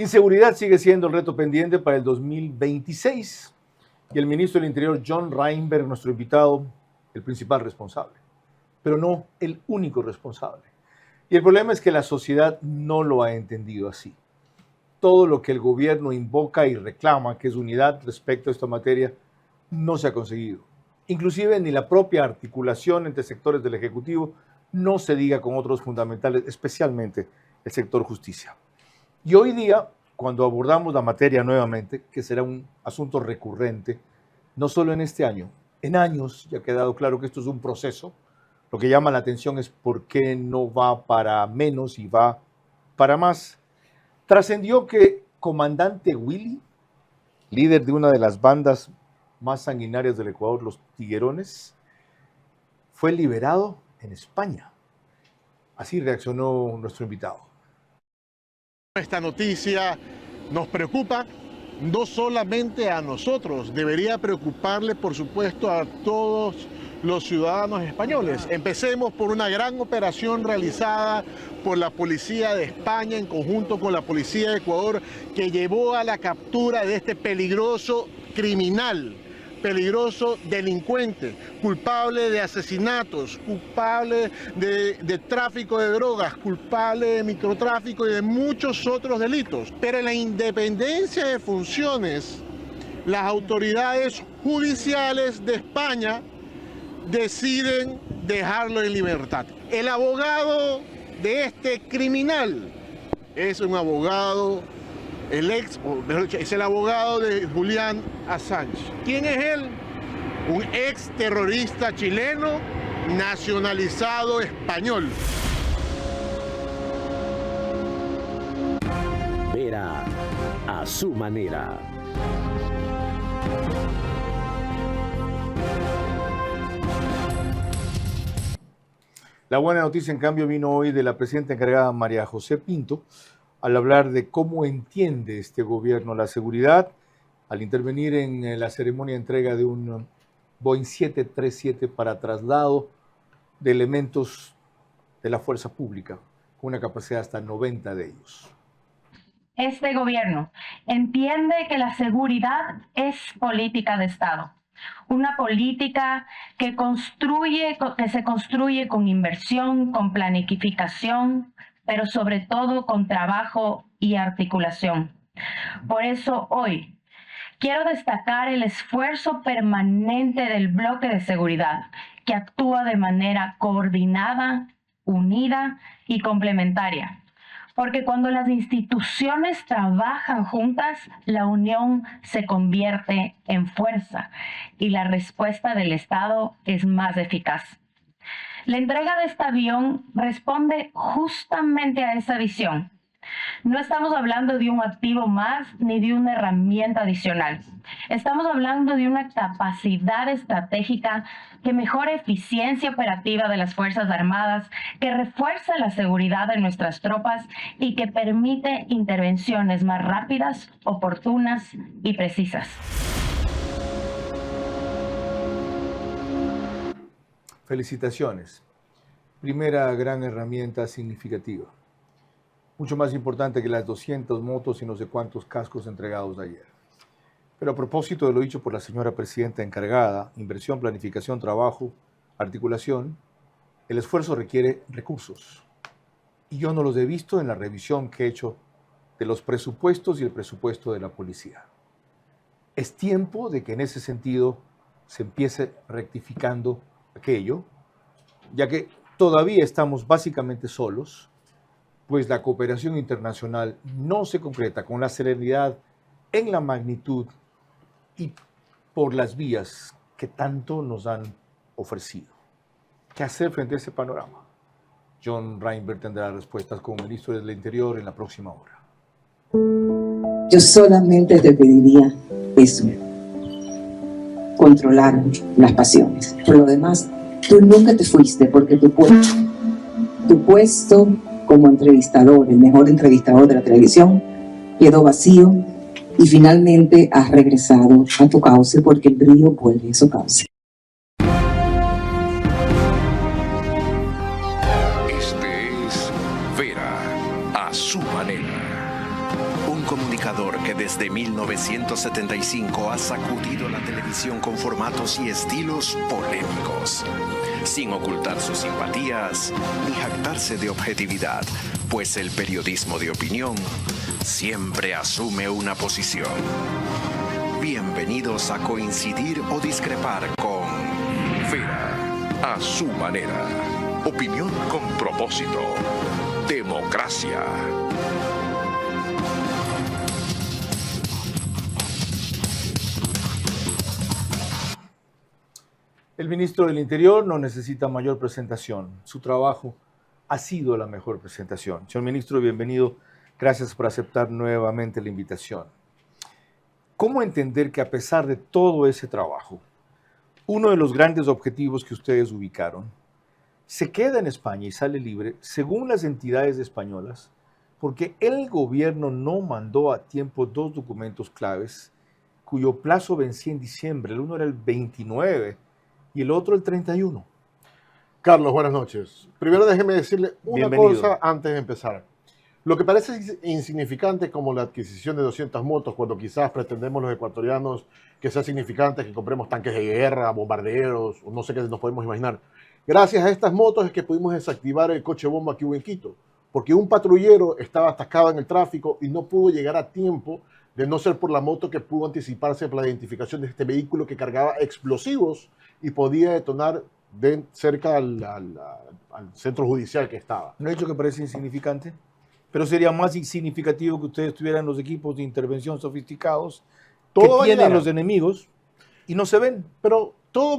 Inseguridad sigue siendo el reto pendiente para el 2026 y el ministro del Interior, John Reinberg, nuestro invitado, el principal responsable, pero no el único responsable. Y el problema es que la sociedad no lo ha entendido así. Todo lo que el gobierno invoca y reclama, que es unidad respecto a esta materia, no se ha conseguido. Inclusive ni la propia articulación entre sectores del Ejecutivo, no se diga con otros fundamentales, especialmente el sector justicia. Y hoy día, cuando abordamos la materia nuevamente, que será un asunto recurrente, no solo en este año, en años ya ha quedado claro que esto es un proceso, lo que llama la atención es por qué no va para menos y va para más. Trascendió que Comandante Willy, líder de una de las bandas más sanguinarias del Ecuador, los Tiguerones, fue liberado en España. Así reaccionó nuestro invitado. Esta noticia nos preocupa no solamente a nosotros, debería preocuparle, por supuesto, a todos los ciudadanos españoles. Empecemos por una gran operación realizada por la Policía de España en conjunto con la Policía de Ecuador, que llevó a la captura de este peligroso criminal, peligroso delincuente, culpable de asesinatos, culpable de tráfico de drogas, culpable de microtráfico y de muchos otros delitos. Pero en la independencia de funciones, las autoridades judiciales de España deciden dejarlo en libertad. El abogado de este criminal es un abogado, es el abogado de Julian Assange. ¿Quién es él? Un ex terrorista chileno nacionalizado español. Vera a su manera. La buena noticia, en cambio, vino hoy de la presidenta encargada María José Pinto, al hablar de cómo entiende este gobierno la seguridad, al intervenir en la ceremonia de entrega de un Boeing 737 para traslado de elementos de la fuerza pública, con una capacidad hasta 90 de ellos. Este gobierno entiende que la seguridad es política de Estado. Una política que se construye con inversión, con planificación, pero sobre todo con trabajo y articulación. Por eso hoy quiero destacar el esfuerzo permanente del bloque de seguridad, que actúa de manera coordinada, unida y complementaria. Porque cuando las instituciones trabajan juntas, la unión se convierte en fuerza y la respuesta del Estado es más eficaz. La entrega de este avión responde justamente a esa visión. No estamos hablando de un activo más ni de una herramienta adicional. Estamos hablando de una capacidad estratégica que mejora eficiencia operativa de las Fuerzas Armadas, que refuerza la seguridad de nuestras tropas y que permite intervenciones más rápidas, oportunas y precisas. Felicitaciones. Primera gran herramienta significativa. Mucho más importante que las 200 motos y no sé cuántos cascos entregados ayer. Pero a propósito de lo dicho por la señora presidenta encargada, inversión, planificación, trabajo, articulación, el esfuerzo requiere recursos. Y yo no los he visto en la revisión que he hecho de los presupuestos y el presupuesto de la policía. Es tiempo de que en ese sentido se empiece rectificando aquello, ya que todavía estamos básicamente solos, pues la cooperación internacional no se concreta con la serenidad, en la magnitud y por las vías que tanto nos han ofrecido. ¿Qué hacer frente a ese panorama? John Reinberg tendrá respuestas como ministro del Interior en la próxima hora. Yo solamente te pediría eso, controlar las pasiones. Por lo demás, tú nunca te fuiste porque tu puesto como entrevistador, el mejor entrevistador de la televisión, quedó vacío y finalmente has regresado a tu cauce porque el brillo vuelve a su cauce. Este es Vera a su manera. Un comunicador que desde 1975 ha sacudido la televisión con formatos y estilos polémicos, sin ocultar sus simpatías ni jactarse de objetividad, pues el periodismo de opinión siempre asume una posición. Bienvenidos a coincidir o discrepar con Vera a su manera. Opinión con propósito. Democracia. El ministro del Interior no necesita mayor presentación. Su trabajo ha sido la mejor presentación. Señor ministro, bienvenido. Gracias por aceptar nuevamente la invitación. ¿Cómo entender que a pesar de todo ese trabajo, uno de los grandes objetivos que ustedes ubicaron se queda en España y sale libre, según las entidades españolas, porque el gobierno no mandó a tiempo dos documentos claves cuyo plazo vencía en diciembre? El uno era el 29 y el otro el 31. Carlos, buenas noches. Primero déjeme decirle una Bienvenido. cosa antes de empezar. Lo que parece insignificante como la adquisición de 200 motos, cuando quizás pretendemos los ecuatorianos que sea significante que compremos tanques de guerra, bombarderos, o no sé qué nos podemos imaginar. Gracias a estas motos es que pudimos desactivar el coche bomba que hubo en Quito, porque un patrullero estaba atascado en el tráfico y no pudo llegar a tiempo, de no ser por la moto que pudo anticiparse por la identificación de este vehículo que cargaba explosivos y podía detonar cerca al centro judicial que estaba. ¿No he dicho que parece insignificante? Pero sería más significativo que ustedes tuvieran los equipos de intervención sofisticados Todo va que a tienen llegar. los enemigos y no se ven. Pero todo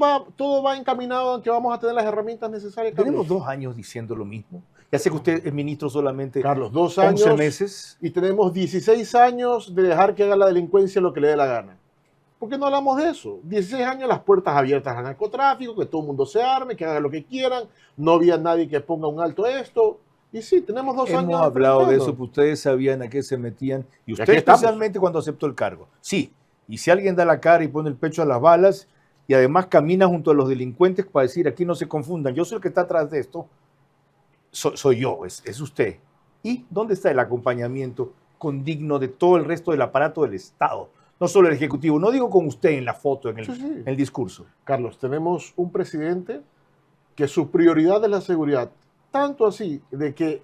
va encaminado a que vamos a tener las herramientas necesarias. Tenemos Carlos. 2 años diciendo lo mismo. Ya sé que usted es ministro solamente Carlos, 2 11 años meses. y tenemos 16 años de dejar que haga la delincuencia lo que le dé la gana. ¿Por qué no hablamos de eso? 16 años las puertas abiertas al narcotráfico, que todo el mundo se arme, que haga lo que quieran, no había nadie que ponga un alto a esto. Y sí, tenemos 2 años. Hemos hablado de eso, enfrentando. pues ustedes sabían a qué se metían. Y usted aquí estamos. especialmente cuando aceptó el cargo. Sí, y si alguien da la cara y pone el pecho a las balas y además camina junto a los delincuentes para decir, aquí no se confundan, yo soy el que está atrás de esto, soy yo, es usted. ¿Y dónde está el acompañamiento condigno de todo el resto del aparato del Estado? No solo el Ejecutivo, no digo con usted en la foto, en Sí. en el discurso. Carlos, tenemos un presidente que su prioridad es la seguridad. Tanto así de que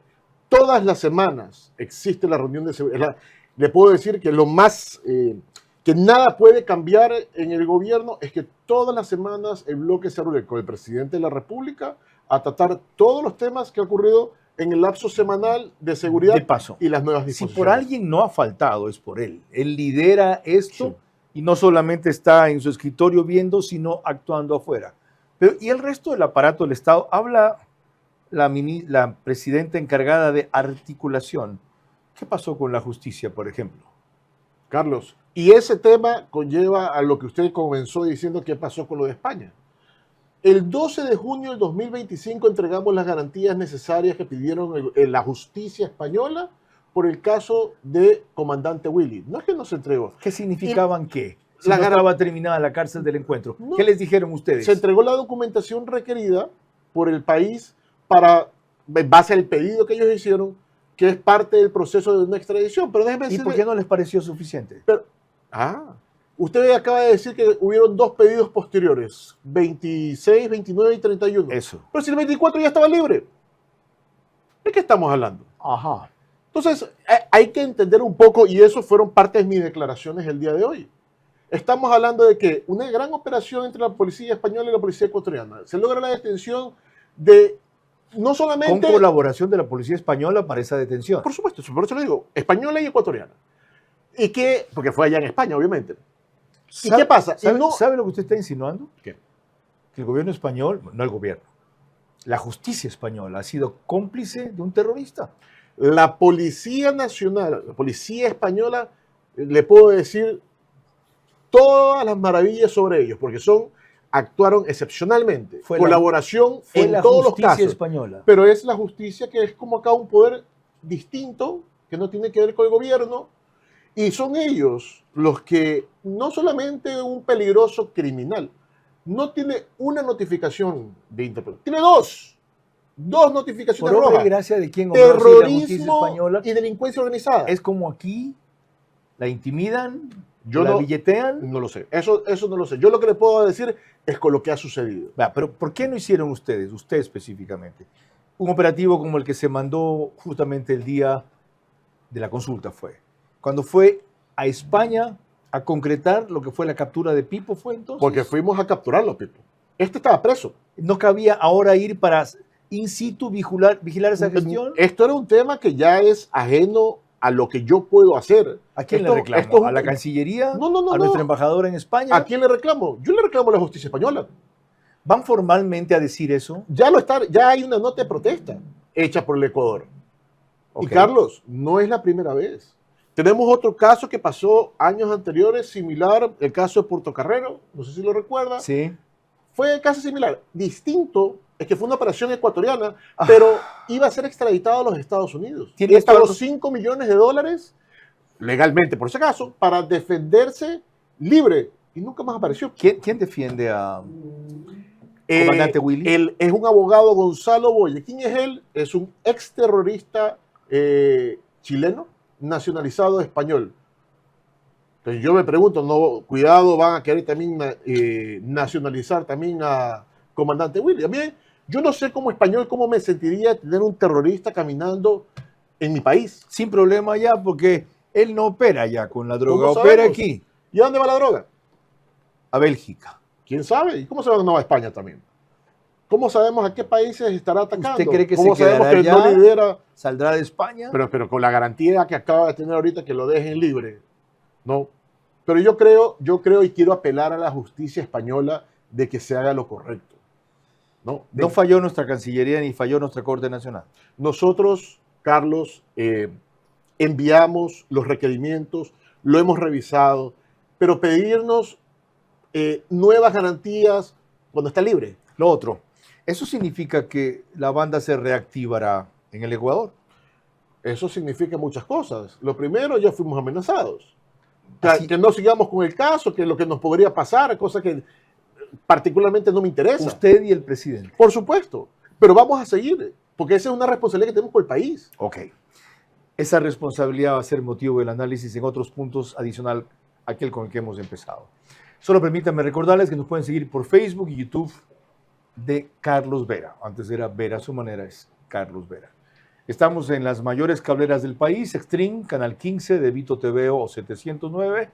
todas las semanas existe la reunión de seguridad. Le puedo decir que lo más, que nada puede cambiar en el gobierno es que todas las semanas el bloque se reúne con el presidente de la República a tratar todos los temas que ha ocurrido en el lapso semanal de seguridad De paso, y las nuevas si disposiciones. por alguien no ha faltado, es por él. Él lidera esto Sí. y no solamente está en su escritorio viendo, sino actuando afuera. Pero, ¿y el resto del aparato del Estado? Habla la presidenta encargada de articulación. ¿Qué pasó con la justicia, por ejemplo? Carlos, y ese tema conlleva a lo que usted comenzó diciendo que pasó con lo de España. El 12 de junio del 2025 entregamos las garantías necesarias que pidieron la justicia española por el caso de comandante Willy. No es que no se entregó. ¿Qué significaban qué? Si La no gar- estaba terminada la cárcel del encuentro. No. ¿Qué les dijeron ustedes? Se entregó la documentación requerida por el país para, en base al pedido que ellos hicieron, que es parte del proceso de una extradición. Pero déjeme ¿Y decirle... por qué no les pareció suficiente? Usted acaba de decir que hubieron 2 pedidos posteriores, 26, 29 y 31. Eso. Pero si el 24 ya estaba libre, ¿de qué estamos hablando? Ajá. Entonces, hay que entender un poco, y eso fueron parte de mis declaraciones el día de hoy. Estamos hablando de que una gran operación entre la policía española y la policía ecuatoriana. Se logra la detención de, no Con solamente... colaboración de la policía española para esa detención. Por supuesto, por eso le digo, española y ecuatoriana. Y que, porque fue allá en España, obviamente. ¿Y qué pasa? Y no- ¿Sabe lo que usted está insinuando? ¿Qué? Que el gobierno español, no el gobierno, la justicia española ha sido cómplice de un terrorista. La Policía Nacional, la Policía Española, le puedo decir todas las maravillas sobre ellos, porque actuaron excepcionalmente. Fue Colaboración Fue en la todos los justicia casos. española. Pero es la justicia que es como acá un poder distinto, que no tiene que ver con el gobierno, y son ellos los que, no solamente un peligroso criminal, no tiene una notificación de interpretación, tiene 2. 2 notificaciones Por obra y rojas. gracia de quién, o no, si la justicia Terrorismo española y delincuencia organizada. es como aquí, la intimidan, Yo la no- billetean. No lo sé. Eso no lo sé. Yo lo que le puedo decir es con lo que ha sucedido. Va, pero ¿por qué no hicieron ustedes, usted específicamente, un operativo como el que se mandó justamente el día de la consulta fue? Cuando fue a España a concretar lo que fue la captura de Pipo, ¿fue entonces? Porque fuimos a capturarlo, Pipo. Este estaba preso. ¿No cabía ahora ir para in situ vigilar esa gestión? Esto era un tema que ya es ajeno a lo que yo puedo hacer. ¿A quién Esto- le reclamo? esto es un- ¿A la Cancillería? No, no, no, ¿A no. nuestra embajadora en España? ¿A quién le reclamo? Yo le reclamo a la justicia española. ¿Van formalmente a decir eso? Ya hay una nota de protesta hecha por el Ecuador. Y Ok. Carlos, no es la primera vez. Tenemos otro caso que pasó años anteriores, similar, el caso de Portocarrero, no sé si lo recuerda. Sí. Fue casi similar. Distinto es que fue una operación ecuatoriana, pero iba a ser extraditado a los Estados Unidos. ¿Tiene Y pagó esto- 5 millones de dólares, legalmente por si acaso, para defenderse libre. Y nunca más apareció. ¿Quién defiende a comandante Willy? Él es un abogado, Gonzalo Boye. ¿Quién es él? Es un exterrorista chileno nacionalizado español. Entonces yo me pregunto, no, cuidado, van a querer también nacionalizar también a comandante Willy. A mí, yo no sé como español cómo me sentiría tener un terrorista caminando en mi país. Sin problema ya, porque él no opera ya con la droga, ¿Cómo opera sabemos? aquí, ¿Y a dónde va la droga? a Bélgica. ¿Quién sabe? ¿Y cómo sabemos que no va a España también? ¿Cómo sabemos a qué países estará atacando? ¿Usted cree que ¿Cómo se sabemos quedará que no allá? lidera? ¿Saldrá de España? Pero con la garantía que acaba de tener ahorita que lo dejen libre. No. Pero yo creo y quiero apelar a la justicia española de que se haga lo correcto. No, No falló nuestra Cancillería ni falló nuestra Corte Nacional. Nosotros, Carlos, enviamos los requerimientos, lo hemos revisado, pero pedirnos nuevas garantías cuando está libre. Lo otro, ¿eso significa que la banda se reactivará en el Ecuador? Eso significa muchas cosas. Lo primero, ya fuimos amenazados. Así- Que no sigamos con el caso, que lo que nos podría pasar, cosa que particularmente no me interesa. Usted y el presidente. Por supuesto, pero vamos a seguir, porque esa es una responsabilidad que tenemos por el país. Ok. Esa responsabilidad va a ser motivo del análisis en otros puntos adicional a aquel con el que hemos empezado. Solo permítanme recordarles que nos pueden seguir por Facebook y YouTube de Carlos Vera. Antes era Vera, a su manera es Carlos Vera. Estamos en las mayores cableras del país, Extreme, Canal 15 de Vito TV o 709,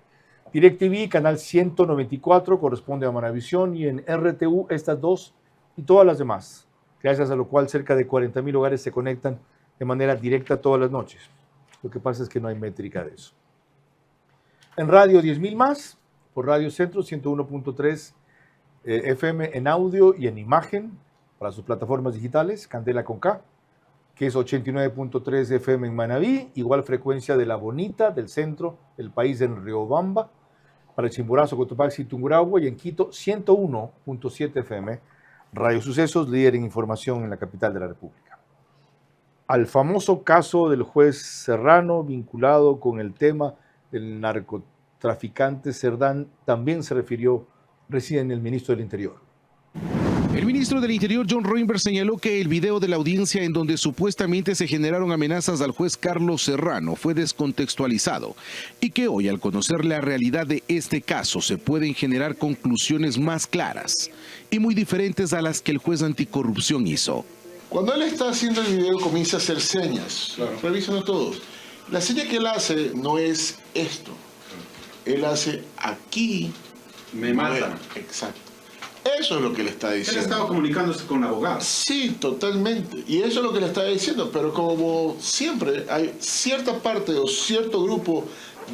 DirecTV, Canal 194, corresponde a Manavisión, y en RTU estas dos y todas las demás, gracias a lo cual cerca de 40,000 hogares se conectan de manera directa todas las noches. Lo que pasa es que no hay métrica de eso. En radio 10,000 más, por Radio Centro 101.3 FM en audio y en imagen para sus plataformas digitales, Candela con K, que es 89.3 FM en Manabí, igual frecuencia de La Bonita, del centro del país en Riobamba, para el Chimborazo, Cotopaxi y Tungurahua, y en Quito 101.7 FM, Radio Sucesos, líder en información en la capital de la República. Al famoso caso del juez Serrano vinculado con el tema del narcotraficante Cerdán también se refirió recién el ministro del Interior. El ministro del Interior, John Roinberg, señaló que el video de la audiencia en donde supuestamente se generaron amenazas al juez Carlos Serrano fue descontextualizado y que hoy, al conocer la realidad de este caso, se pueden generar conclusiones más claras y muy diferentes a las que el juez anticorrupción hizo. Cuando él está haciendo el video comienza a hacer señas, revísenlo todos. La seña que él hace no es esto, él hace aquí. Me matan. Exacto. Eso es lo que le está Él diciendo. estaba comunicándose con abogados. Sí, totalmente. Y eso es lo que le está diciendo. Pero como siempre, hay cierta parte o cierto grupo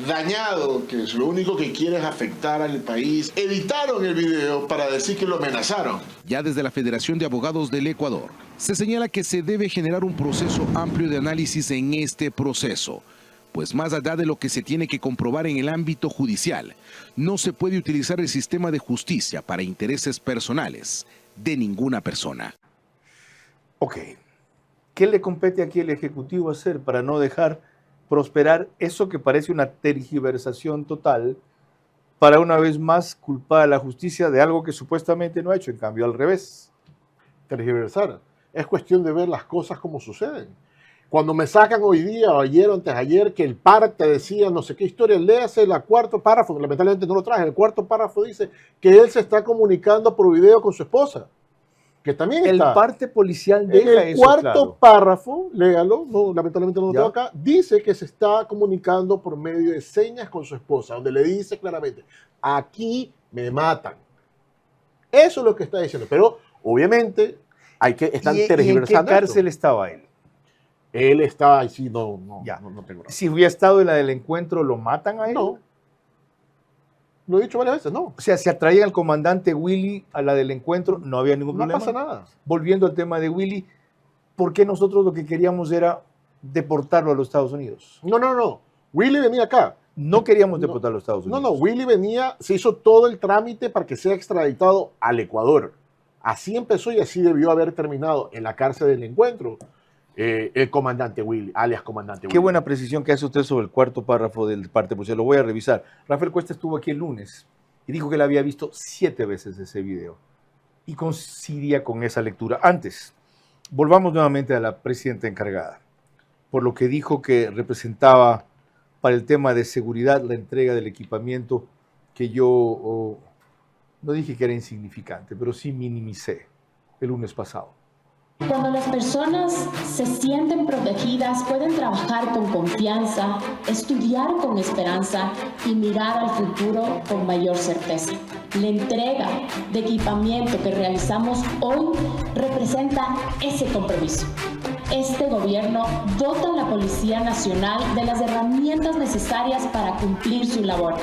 dañado que es lo único que quiere es afectar al país. Editaron el video para decir que lo amenazaron. Ya desde la Federación de Abogados del Ecuador, se señala que se debe generar un proceso amplio de análisis en este proceso, pues más allá de lo que se tiene que comprobar en el ámbito judicial, no se puede utilizar el sistema de justicia para intereses personales de ninguna persona. Ok, ¿qué le compete aquí al Ejecutivo hacer para no dejar prosperar eso que parece una tergiversación total para una vez más culpar a la justicia de algo que supuestamente no ha hecho, en cambio al revés? Tergiversar. Es cuestión de ver las cosas como suceden. Cuando me sacan hoy día, o ayer o antes de ayer, que el parte decía no sé qué historia, léase el cuarto párrafo, lamentablemente no lo traje, el cuarto párrafo dice que él se está comunicando por video con su esposa, que también El está. parte policial En deja el eso cuarto claro. párrafo, léalo, no, lamentablemente no lo ¿Ya? tengo acá, dice que se está comunicando por medio de señas con su esposa, donde le dice claramente, aquí me matan. Eso es lo que está diciendo, pero obviamente están ¿Y en tergiversando qué esto. cárcel estaba él? Él está ahí, sí, no Ya. tengo razón. Si hubiera estado en la del encuentro, ¿lo matan a él? No. Lo he dicho varias veces, no. O sea, si atraían al comandante Willy a la del encuentro, no había ningún No problema. pasa nada. Volviendo al tema de Willy, ¿por qué nosotros lo que queríamos era deportarlo a los Estados Unidos? No. Willy venía acá. No queríamos No. deportarlo a los Estados No, Unidos. Willy venía, se hizo todo el trámite para que sea extraditado al Ecuador. Así empezó y así debió haber terminado en la cárcel del encuentro el comandante Willy, alias comandante Willy. Qué buena precisión que hace usted sobre el cuarto párrafo del parte policial. Lo voy a revisar. Rafael Cuesta estuvo aquí el lunes y dijo que él había visto 7 veces ese video y coincidía con esa lectura. Antes, volvamos nuevamente a la presidenta encargada, por lo que dijo que representaba para el tema de seguridad la entrega del equipamiento que yo no dije que era insignificante, pero sí minimicé el lunes pasado. Cuando las personas se sienten protegidas, pueden trabajar con confianza, estudiar con esperanza y mirar al futuro con mayor certeza. La entrega de equipamiento que realizamos hoy representa ese compromiso. Este gobierno dota a la Policía Nacional de las herramientas necesarias para cumplir su labor.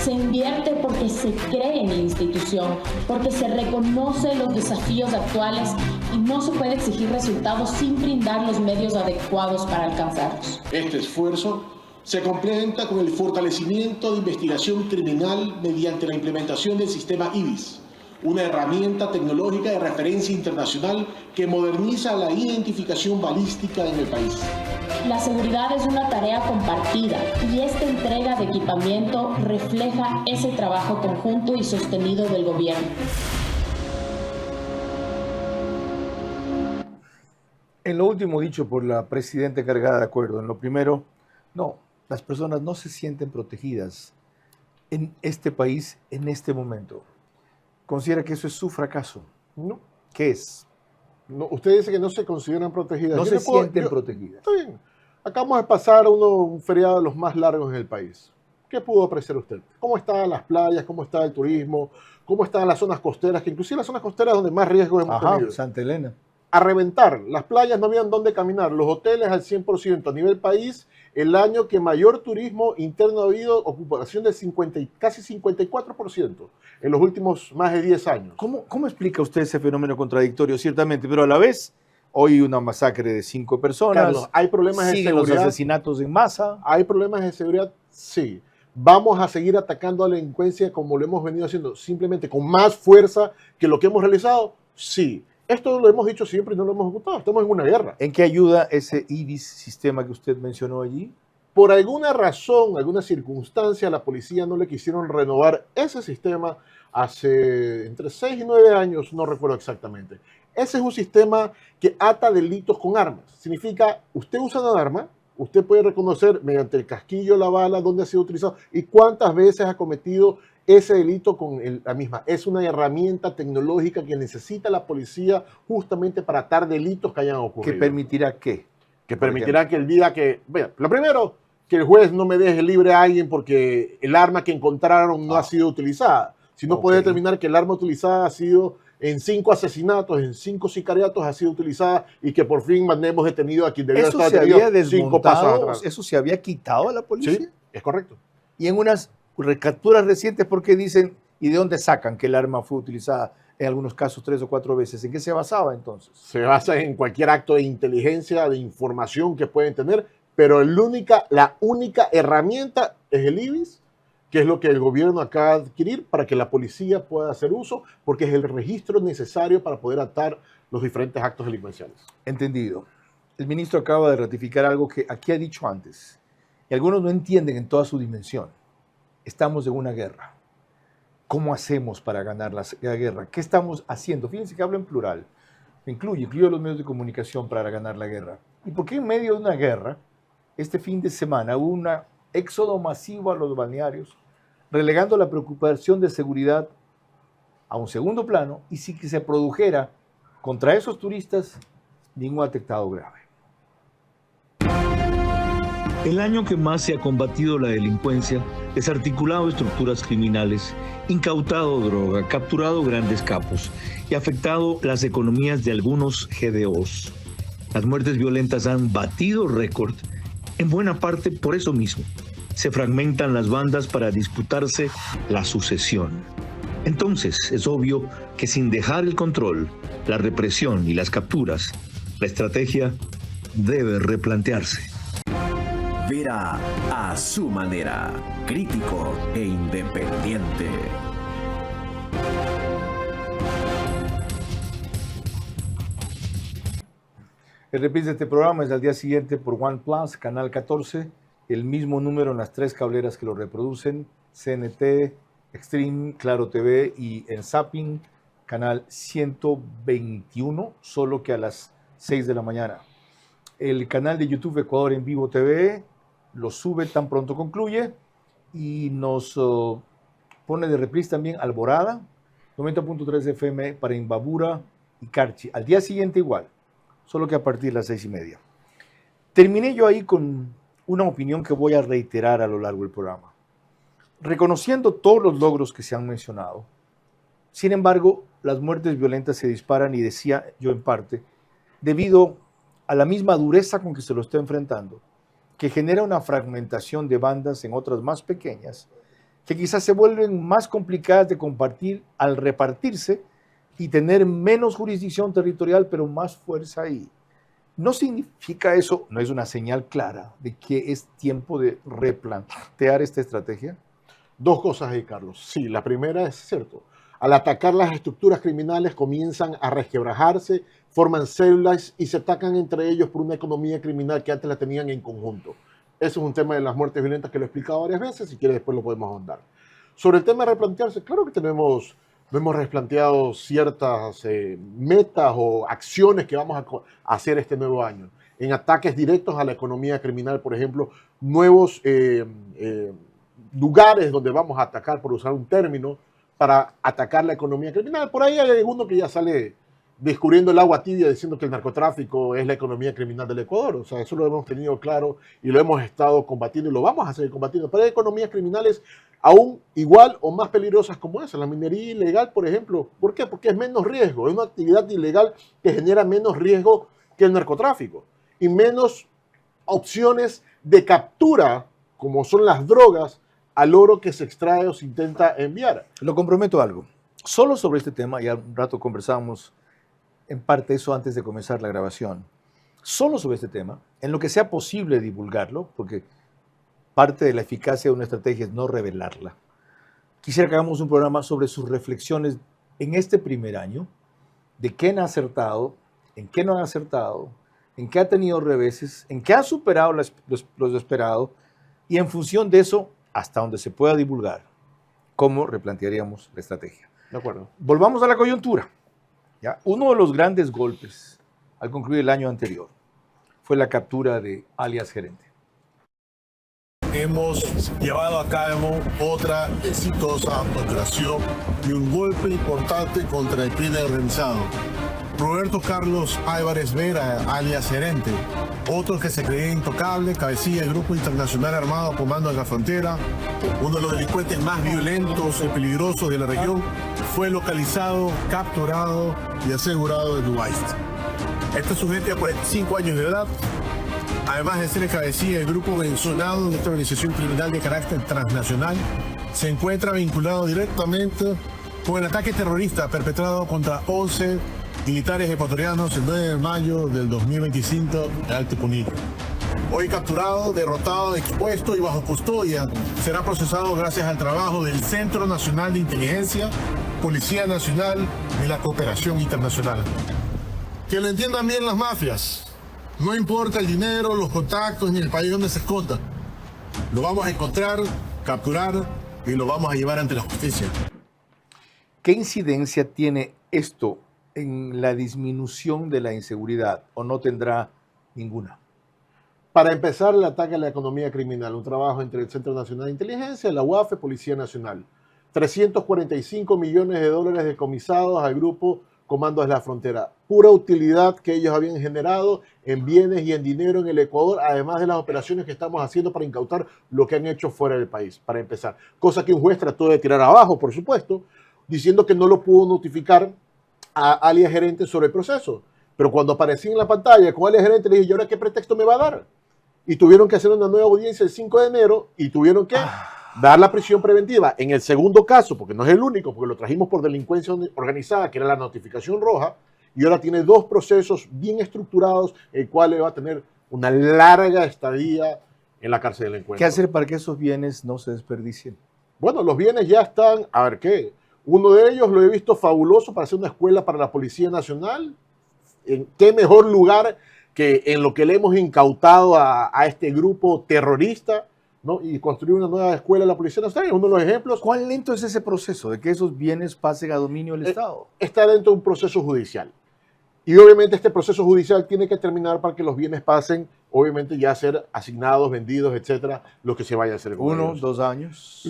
Se invierte porque se cree en la institución, porque se reconoce los desafíos actuales y no se puede exigir resultados sin brindar los medios adecuados para alcanzarlos. Este esfuerzo se complementa con el fortalecimiento de investigación criminal mediante la implementación del sistema IBIS, una herramienta tecnológica de referencia internacional que moderniza la identificación balística en el país. La seguridad es una tarea compartida y esta entrega de equipamiento refleja ese trabajo conjunto y sostenido del gobierno. En lo último dicho por la presidenta encargada, de acuerdo. En lo primero, no, las personas no se sienten protegidas en este país en este momento. ¿Considera que eso es su fracaso? No. ¿Qué es? No, usted dice que no se consideran protegidas. No Yo se le puedo- sienten yo- protegidas. Está bien. Acabamos de pasar un feriado de los más largos en el país. ¿Qué pudo apreciar usted? ¿Cómo están las playas? ¿Cómo está el turismo? ¿Cómo están las zonas costeras? Que inclusive las zonas costeras donde más riesgos hemos Ajá, tenido. Santa Elena. A reventar. Las playas no habían dónde caminar. Los hoteles al 100%. A nivel país, el año que mayor turismo interno ha habido, ocupación de casi 54% en los últimos más de 10 años. ¿Cómo explica usted ese fenómeno contradictorio? Ciertamente, pero a la vez, hoy una masacre de 5 personas. Carlos, ¿hay problemas de siguen los seguridad? asesinatos en masa. ¿Hay problemas de seguridad? Sí. Vamos a seguir atacando a la delincuencia como lo hemos venido haciendo, simplemente con más fuerza que lo que hemos realizado. Sí. Esto lo hemos dicho siempre y no lo hemos ejecutado. Estamos en una guerra. ¿En qué ayuda ese IBIS sistema que usted mencionó allí? Por alguna razón, alguna circunstancia, a la policía no le quisieron renovar ese sistema hace entre 6 y 9 años, no recuerdo exactamente. Ese es un sistema que ata delitos con armas. Significa, usted usa una arma, usted puede reconocer mediante el casquillo, la bala, dónde ha sido utilizado y cuántas veces ha cometido ese delito con la misma. Es una herramienta tecnológica que necesita la policía justamente para atar delitos que hayan ocurrido. ¿Que permitirá qué? Que permitirá que el día que... Bueno, lo primero, que el juez no me deje libre a alguien porque el arma que encontraron no ha sido utilizada. Si no puede determinar que el arma utilizada ha sido en 5 asesinatos, en 5 sicariatos ha sido utilizada y que por fin mandemos detenido a quien debió ¿Eso estar se detenido había 5 pasos desmontado? atrás. ¿Eso se había quitado a la policía? Sí, es correcto. Y en unas recapturas recientes, ¿por qué dicen y de dónde sacan que el arma fue utilizada en algunos casos 3 o 4 veces? ¿En qué se basaba entonces? Se basa en cualquier acto de inteligencia, de información que pueden tener, pero la única herramienta es el IBIS, que es lo que el gobierno acaba de adquirir para que la policía pueda hacer uso, porque es el registro necesario para poder atar los diferentes actos delincuenciales. Entendido. El ministro acaba de ratificar algo que aquí ha dicho antes, y algunos no entienden en toda su dimensión. Estamos en una guerra. ¿Cómo hacemos para ganar la guerra? ¿Qué estamos haciendo? Fíjense que hablo en plural. incluye a los medios de comunicación para ganar la guerra. ¿Y por qué en medio de una guerra, este fin de semana hubo un éxodo masivo a los balnearios, relegando la preocupación de seguridad a un segundo plano y sin que se produjera contra esos turistas ningún atentado grave? El año que más se ha combatido la delincuencia, desarticulado estructuras criminales, incautado droga, capturado grandes capos y afectado las economías de algunos GDOs. Las muertes violentas han batido récord, en buena parte por eso mismo. Se fragmentan las bandas para disputarse la sucesión. Entonces es obvio que sin dejar el control, la represión y las capturas, la estrategia debe replantearse. Vera a su manera, crítico e independiente. El reprise de este programa es al día siguiente por OnePlus, Canal 14, el mismo número en las 3 cableras que lo reproducen, CNT, Extreme, Claro TV y en Zapping, Canal 121, solo que a las 6 de la mañana. El canal de YouTube Ecuador en Vivo TV lo sube tan pronto concluye y nos pone de reprise también Alborada, 90.3 FM para Imbabura y Carchi. Al día siguiente igual, solo que a partir de las 6:30. Terminé yo ahí con una opinión que voy a reiterar a lo largo del programa. Reconociendo todos los logros que se han mencionado, sin embargo, las muertes violentas se disparan y decía yo en parte, debido a la misma dureza con que se lo está enfrentando, que genera una fragmentación de bandas en otras más pequeñas, que quizás se vuelven más complicadas de compartir al repartirse y tener menos jurisdicción territorial, pero más fuerza ahí. ¿No significa eso, no es una señal clara de que es tiempo de replantear esta estrategia? Dos cosas ahí, Carlos. Sí, la primera es cierto. Al atacar las estructuras criminales comienzan a resquebrajarse, forman células y se atacan entre ellos por una economía criminal que antes la tenían en conjunto. Eso es un tema de las muertes violentas que lo he explicado varias veces, si quieres después lo podemos ahondar. Sobre el tema de replantearse, claro que hemos replanteado ciertas metas o acciones que vamos a hacer este nuevo año. En ataques directos a la economía criminal, por ejemplo, nuevos lugares donde vamos a atacar, por usar un término, para atacar la economía criminal. Por ahí hay alguno que ya sale descubriendo el agua tibia diciendo que el narcotráfico es la economía criminal del Ecuador. O sea, eso lo hemos tenido claro y lo hemos estado combatiendo y lo vamos a seguir combatiendo. Pero hay economías criminales aún igual o más peligrosas como esa. La minería ilegal, por ejemplo. ¿Por qué? Porque es menos riesgo. Es una actividad ilegal que genera menos riesgo que el narcotráfico y menos opciones de captura, como son las drogas, al oro que se extrae o se intenta enviar. Lo comprometo a algo. Solo sobre este tema, ya un rato conversábamos en parte eso antes de comenzar la grabación. Solo sobre este tema, en lo que sea posible divulgarlo, porque parte de la eficacia de una estrategia es no revelarla. Quisiera que hagamos un programa sobre sus reflexiones en este primer año, de qué han acertado, en qué no han acertado, en qué ha tenido reveses, en qué ha superado lo esperado, y en función de eso, hasta donde se pueda divulgar, cómo replantearíamos la estrategia. De acuerdo. Volvamos a la coyuntura. ¿Ya? Uno de los grandes golpes al concluir el año anterior fue la captura de alias Gerente. Hemos llevado a cabo otra exitosa operación y un golpe importante contra el crimen organizado. Roberto Carlos Álvarez Vera, alias Gerente, otro que se creía intocable, cabecilla del Grupo Internacional Armado Comando de la Frontera, uno de los delincuentes más violentos y peligrosos de la región, fue localizado, capturado y asegurado en Dubái. Este sujeto de 45 años de edad, además de ser cabecilla del grupo mencionado de esta organización criminal de carácter transnacional, se encuentra vinculado directamente con el ataque terrorista perpetrado contra 11 militares ecuatorianos el 9 de mayo del 2025 en Alto Punillo. Hoy capturado, derrotado, expuesto y bajo custodia, será procesado gracias al trabajo del Centro Nacional de Inteligencia, Policía Nacional y la Cooperación Internacional. Que lo entiendan bien las mafias. No importa el dinero, los contactos ni el país donde se esconda. Lo vamos a encontrar, capturar y lo vamos a llevar ante la justicia. ¿Qué incidencia tiene esto en la disminución de la inseguridad o no tendrá ninguna? Para empezar, el ataque a la economía criminal, un trabajo entre el Centro Nacional de Inteligencia, la UAF, Policía Nacional. 345 millones de dólares decomisados al grupo Comandos de la Frontera. Pura utilidad que ellos habían generado en bienes y en dinero en el Ecuador, además de las operaciones que estamos haciendo para incautar lo que han hecho fuera del país, para empezar. Cosa que un juez trató de tirar abajo, por supuesto, diciendo que no lo pudo notificar a alias gerente sobre el proceso. Pero cuando aparecí en la pantalla con alias gerente, le dije, ¿y ahora qué pretexto me va a dar? Y tuvieron que hacer una nueva audiencia el 5 de enero y tuvieron que dar la prisión preventiva. En el segundo caso, porque no es el único, porque lo trajimos por delincuencia organizada, que era la notificación roja, y ahora tiene 2 procesos bien estructurados, el cual va a tener una larga estadía en la cárcel de delincuentes. ¿Qué hacer para que esos bienes no se desperdicien? Bueno, los bienes ya están, a ver qué. Uno de ellos lo he visto fabuloso para hacer una escuela para la Policía Nacional. ¿En qué mejor lugar que en lo que le hemos incautado a este grupo terrorista, ¿no? Y construir una nueva escuela de la Policía Nacional? Es uno de los ejemplos. ¿Cuán lento es ese proceso de que esos bienes pasen a dominio del Estado? Está dentro de un proceso judicial. Y obviamente este proceso judicial tiene que terminar para que los bienes pasen, obviamente ya a ser asignados, vendidos, etcétera, lo que se vaya a hacer con 1, ellos. 2 años.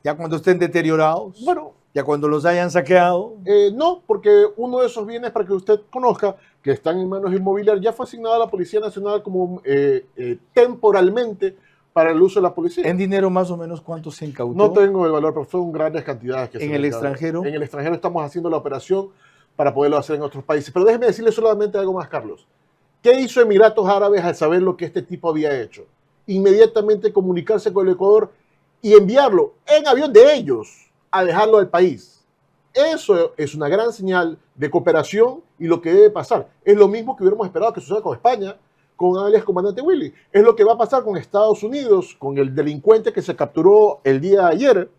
Ya cuando estén deteriorados. Bueno. Ya cuando los hayan saqueado. No, porque uno de esos bienes, para que usted conozca, que están en manos inmobiliarias, ya fue asignado a la Policía Nacional como temporalmente para el uso de la policía. ¿En dinero más o menos cuánto se incautó? No tengo el valor, pero son grandes cantidades. ¿En el extranjero? En el extranjero estamos haciendo la operación para poderlo hacer en otros países. Pero déjeme decirle solamente algo más, Carlos. ¿Qué hizo Emiratos Árabes al saber lo que este tipo había hecho? Inmediatamente comunicarse con el Ecuador y enviarlo en avión de ellos a dejarlo al país. Eso es una gran señal de cooperación y lo que debe pasar. Es lo mismo que hubiéramos esperado que suceda con España, con alias Comandante Willy. Es lo que va a pasar con Estados Unidos, con el delincuente que se capturó el día de ayer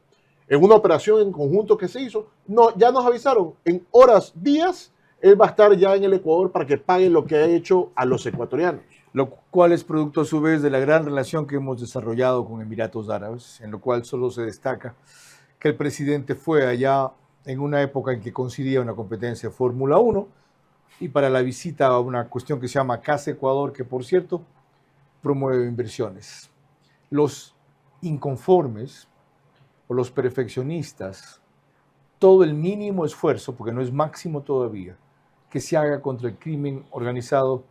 en una operación en conjunto que se hizo. No, ya nos avisaron, en horas, días, él va a estar ya en el Ecuador para que pague lo que ha hecho a los ecuatorianos. Lo cual es producto a su vez de la gran relación que hemos desarrollado con Emiratos Árabes, en lo cual solo se destaca que el presidente fue allá en una época en que coincidía una competencia de Fórmula 1 y para la visita a una cuestión que se llama Casa Ecuador, que por cierto promueve inversiones. Los inconformes o los perfeccionistas, todo el mínimo esfuerzo, porque no es máximo todavía, que se haga contra el crimen organizado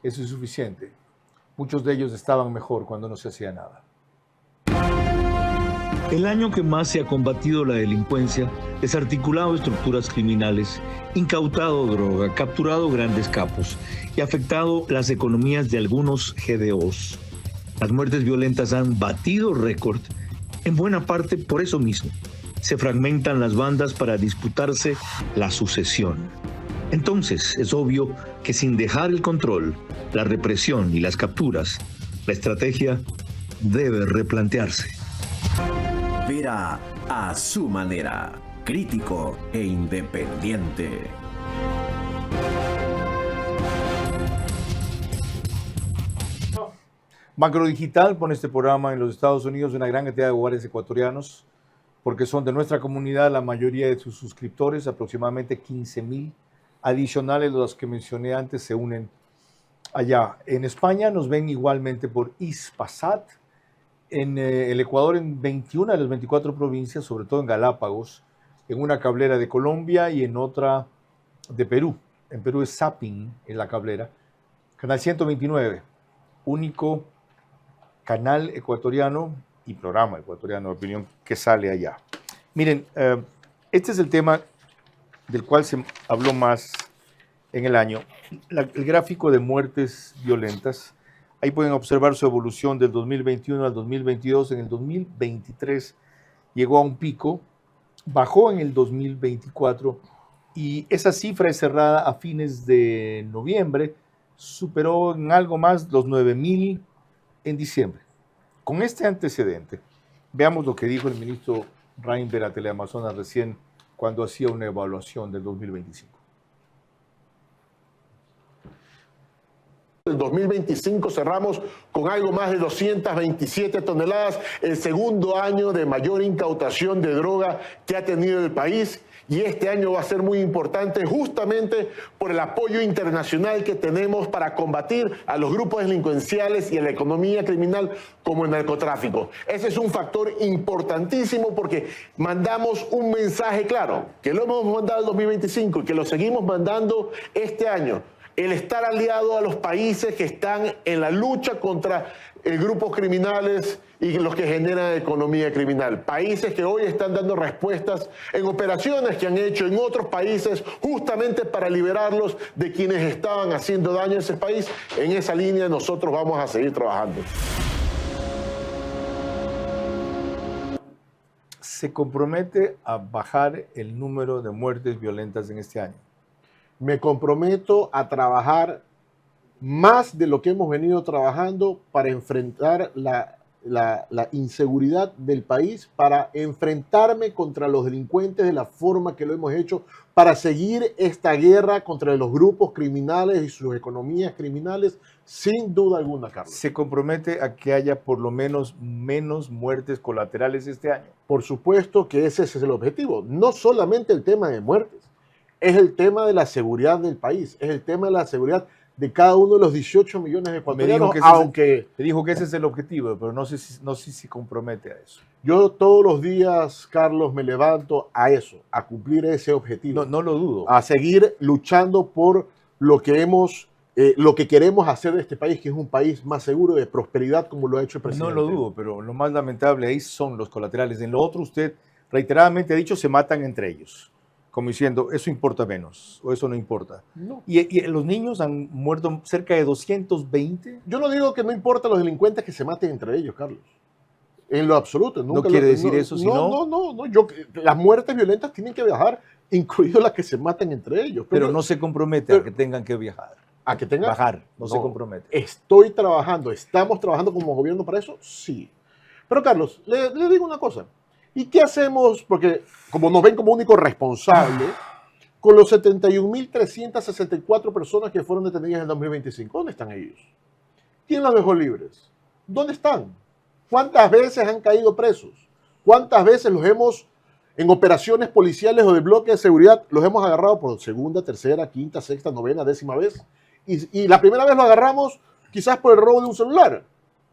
es insuficiente. Muchos de ellos estaban mejor cuando no se hacía nada. El año que más se ha combatido la delincuencia, desarticulado estructuras criminales, incautado droga, capturado grandes capos y afectado las economías de algunos GDOs. Las muertes violentas han batido récord, en buena parte por eso mismo. Se fragmentan las bandas para disputarse la sucesión. Entonces, es obvio que sin dejar el control, la represión y las capturas, la estrategia debe replantearse. Vera a su manera, crítico e independiente. Macrodigital pone este programa en los Estados Unidos una gran cantidad de hogares ecuatorianos, porque son de nuestra comunidad la mayoría de sus suscriptores, aproximadamente 15,000 adicionales, los que mencioné antes, se unen allá. En España nos ven igualmente por Hispasat, en el Ecuador en 21 de las 24 provincias, sobre todo en Galápagos, en una cablera de Colombia y en otra de Perú. En Perú es Zapping, en la cablera. Canal 129, único canal ecuatoriano y programa ecuatoriano de opinión que sale allá. Miren, este es el tema del cual se habló más en el año. El gráfico de muertes violentas. Ahí pueden observar su evolución del 2021 al 2022. En el 2023 llegó a un pico, bajó en el 2024 y esa cifra es cerrada a fines de noviembre, superó en algo más los 9,000 en diciembre. Con este antecedente, veamos lo que dijo el ministro Reinberg a Teleamazonas recién cuando hacía una evaluación del 2025. el 2025 cerramos con algo más de 227 toneladas, el segundo año de mayor incautación de droga que ha tenido el país. Y este año va a ser muy importante justamente por el apoyo internacional que tenemos para combatir a los grupos delincuenciales y a la economía criminal como el narcotráfico. Ese es un factor importantísimo porque mandamos un mensaje claro, que lo hemos mandado en 2025 y que lo seguimos mandando este año. El estar aliado a los países que están en la lucha contra grupos criminales y los que generan economía criminal. Países que hoy están dando respuestas en operaciones que han hecho en otros países justamente para liberarlos de quienes estaban haciendo daño a ese país. En esa línea nosotros vamos a seguir trabajando. ¿Se compromete a bajar el número de muertes violentas en este año? Me comprometo a trabajar más de lo que hemos venido trabajando para enfrentar la inseguridad del país, para enfrentarme contra los delincuentes de la forma que lo hemos hecho, para seguir esta guerra contra los grupos criminales y sus economías criminales, sin duda alguna, Carlos. ¿Se compromete a que haya por lo menos muertes colaterales este año? Por supuesto que ese es el objetivo. No solamente el tema de muertes, es el tema de la seguridad del país, es el tema de la seguridad de cada uno de los 18 millones de ecuatorianos, Me dijo que ese es el objetivo, pero no sé si se compromete a eso. Yo todos los días, Carlos, me levanto a eso, a cumplir ese objetivo. No lo dudo. A seguir luchando por lo que queremos hacer de este país, que es un país más seguro, de prosperidad, como lo ha hecho el presidente. No lo dudo, pero lo más lamentable ahí son los colaterales. En lo otro, usted reiteradamente ha dicho, se matan entre ellos, como diciendo, eso importa menos, o eso no importa. No. ¿Y los niños han muerto cerca de 220? Yo no digo que no importa los delincuentes que se maten entre ellos, Carlos. En lo absoluto. Nunca ¿No quiere decir eso? No. Las muertes violentas tienen que viajar, incluido las que se maten entre ellos. Pero no se compromete a que tengan que viajar. ¿A que tengan? Bajar, no se compromete. ¿Estamos trabajando como gobierno para eso? Sí. Pero Carlos, le digo una cosa. ¿Y qué hacemos? Porque como nos ven como único responsable, con los 71.364 personas que fueron detenidas en el 2025, ¿dónde están ellos? ¿Quién las dejó libres? ¿Dónde están? ¿Cuántas veces han caído presos? ¿Cuántas veces los hemos, en operaciones policiales o de bloque de seguridad, los hemos agarrado por segunda, tercera, quinta, sexta, novena, 10ª vez? Y la primera vez lo agarramos quizás por el robo de un celular,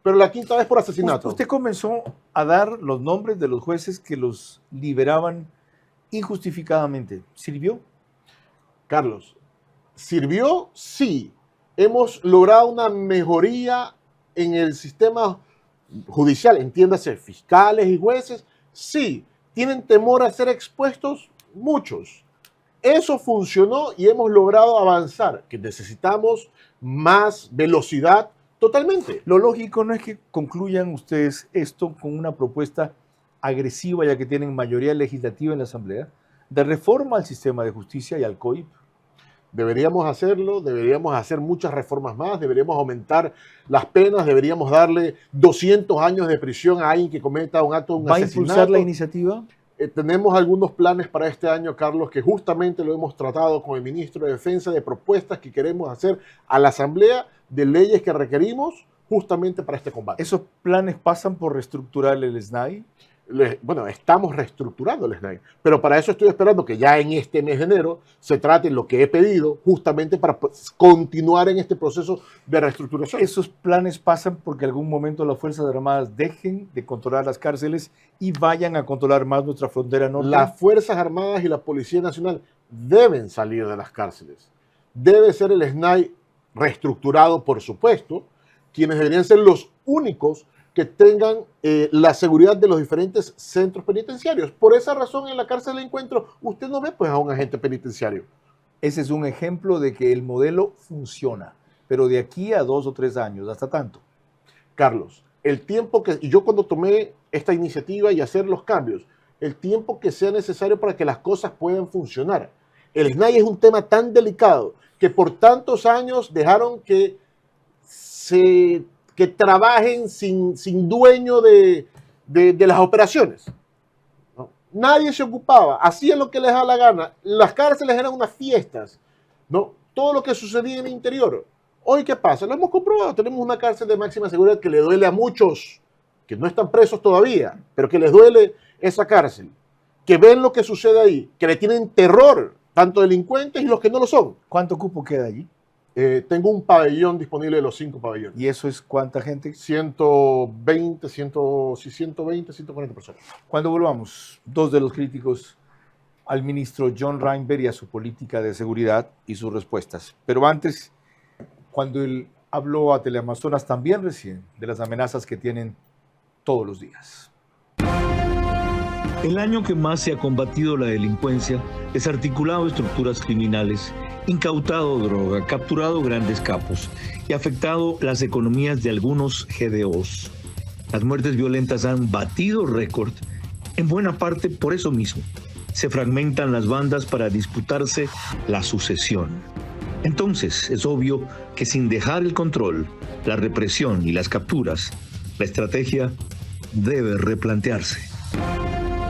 pero la quinta vez por asesinato. Usted comenzó a dar los nombres de los jueces que los liberaban injustificadamente. ¿Sirvió? Carlos, ¿sirvió? Sí. Hemos logrado una mejoría en el sistema judicial, entiéndase, fiscales y jueces. Sí. ¿Tienen temor a ser expuestos? Muchos. Eso funcionó y hemos logrado avanzar, que necesitamos más velocidad. Totalmente. Lo lógico no es que concluyan ustedes esto con una propuesta agresiva, ya que tienen mayoría legislativa en la Asamblea, de reforma al sistema de justicia y al COIP. Deberíamos hacerlo, deberíamos hacer muchas reformas más, deberíamos aumentar las penas, deberíamos darle 200 años de prisión a alguien que cometa un acto de un asesinato. ¿Va a impulsar la iniciativa? Tenemos algunos planes para este año, Carlos, que justamente lo hemos tratado con el ministro de Defensa, de propuestas que queremos hacer a la Asamblea, de leyes que requerimos justamente para este combate. ¿Esos planes pasan por reestructurar el SNAI? Bueno, estamos reestructurando el SNAI, pero para eso estoy esperando que ya en este mes de enero se trate lo que he pedido justamente para continuar en este proceso de reestructuración. ¿Esos planes pasan porque en algún momento las Fuerzas Armadas dejen de controlar las cárceles y vayan a controlar más nuestra frontera norte? Las Fuerzas Armadas y la Policía Nacional deben salir de las cárceles. Debe ser el SNAI reestructurado, por supuesto, quienes deberían ser los únicos que tengan la seguridad de los diferentes centros penitenciarios. Por esa razón, en la cárcel de Encuentro, usted no ve pues a un agente penitenciario. Ese es un ejemplo de que el modelo funciona, pero de aquí a 2 o 3 años, ¿hasta tanto? Carlos, el tiempo que yo cuando tomé esta iniciativa y hacer los cambios, el tiempo que sea necesario para que las cosas puedan funcionar. El SNAI es un tema tan delicado que por tantos años dejaron que trabajen sin dueño de las operaciones. ¿No? Nadie se ocupaba, hacían lo que les daba la gana. Las cárceles eran unas fiestas, ¿no? Todo lo que sucedía en el interior. Hoy, ¿qué pasa? Lo hemos comprobado. Tenemos una cárcel de máxima seguridad que le duele a muchos que no están presos todavía, pero que les duele esa cárcel, que ven lo que sucede ahí, que le tienen terror, tanto delincuentes y los que no lo son. ¿Cuánto cupo queda allí? Tengo un pabellón disponible de los 5 pabellones. ¿Y eso es cuánta gente? 120, 140 personas. Cuando volvamos, dos de los críticos al ministro John Reinberg y a su política de seguridad y sus respuestas. Pero antes, cuando él habló a Teleamazonas también recién de las amenazas que tienen todos los días. El año que más se ha combatido la delincuencia, desarticulado estructuras criminales, incautado droga, capturado grandes capos y afectado las economías de algunos GDOs. Las muertes violentas han batido récord, en buena parte por eso mismo. Se fragmentan las bandas para disputarse la sucesión. Entonces, es obvio que sin dejar el control, la represión y las capturas, la estrategia debe replantearse.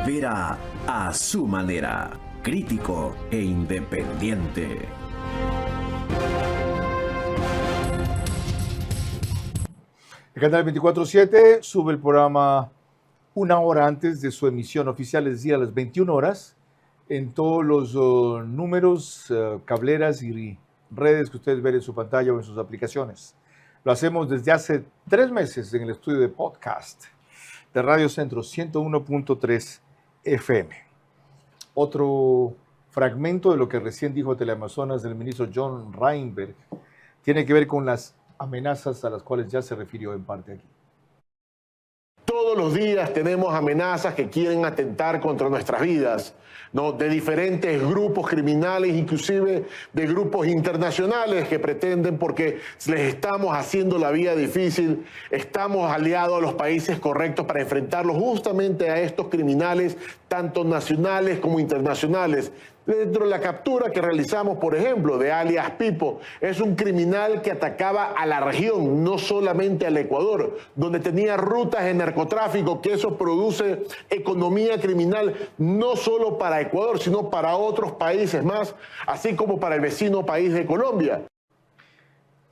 Vera a su manera, crítico e independiente. El canal 24/7 sube el programa una hora antes de su emisión oficial, es decir, a las 21 horas, en todos los números, cableras y redes que ustedes ven en su pantalla o en sus aplicaciones. Lo hacemos desde hace 3 meses en el estudio de podcast de Radio Centro 101.3 FM. Otro fragmento de lo que recién dijo Teleamazonas del ministro John Reinberg tiene que ver con las amenazas a las cuales ya se refirió en parte aquí. Todos los días tenemos amenazas que quieren atentar contra nuestras vidas, ¿no? De diferentes grupos criminales, inclusive de grupos internacionales que pretenden, porque les estamos haciendo la vida difícil, estamos aliados a los países correctos para enfrentarlos justamente a estos criminales, tanto nacionales como internacionales. Dentro de la captura que realizamos, por ejemplo, de alias Pipo, es un criminal que atacaba a la región, no solamente al Ecuador, donde tenía rutas de narcotráfico, que eso produce economía criminal no solo para Ecuador, sino para otros países más, así como para el vecino país de Colombia.